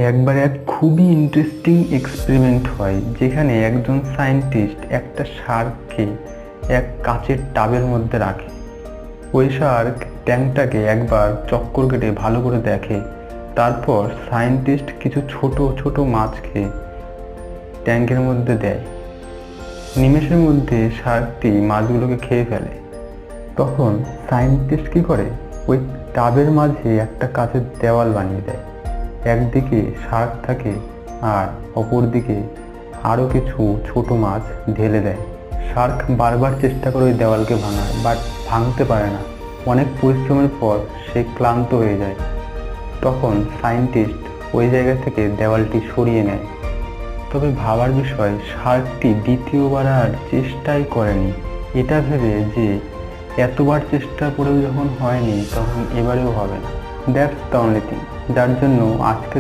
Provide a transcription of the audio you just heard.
একবার এক খুবই ইন্টারেস্টিং এক্সপেরিমেন্ট হয়, যেখানে একজন সায়েন্টিস্ট একটা শার্ককে এক কাচের টাবের মধ্যে রাখে। ওই শার্ক ট্যাঙ্কটাকে একবার চক্কর কেটে ভালো করে দেখে। তারপর সায়েন্টিস্ট কিছু ছোট ছোট মাছকে ট্যাঙ্কের মধ্যে দেয়। নিমেষের মধ্যে শার্কটি মাছগুলোকে খেয়ে ফেলে। তখন সায়েন্টিস্ট কি করে, ওই টাবের মাঝে একটা কাচের দেওয়াল বানিয়ে দেয়। একদিকে শার্ক থাকে আর অপরদিকে আরও কিছু ছোট মাছ ঢেলে দেয়। শার্ক বারবার চেষ্টা করে ওই দেওয়ালকে ভাঙার, বাট ভাঙতে পারে না। অনেক পরিশ্রমের পর সে ক্লান্ত হয়ে যায়। তখন সায়েন্টিস্ট ওই জায়গা থেকে দেওয়ালটি সরিয়ে নেয়। তবে ভাবার বিষয়, শার্কটি দ্বিতীয়বার আর চেষ্টাই করেনি। এটা ভেবে যে এতবার চেষ্টা করেও যখন হয়নি, তখন এবারেও হবে না। দ্যাটস দ্য অনলি থিং, যার জন্য আজকে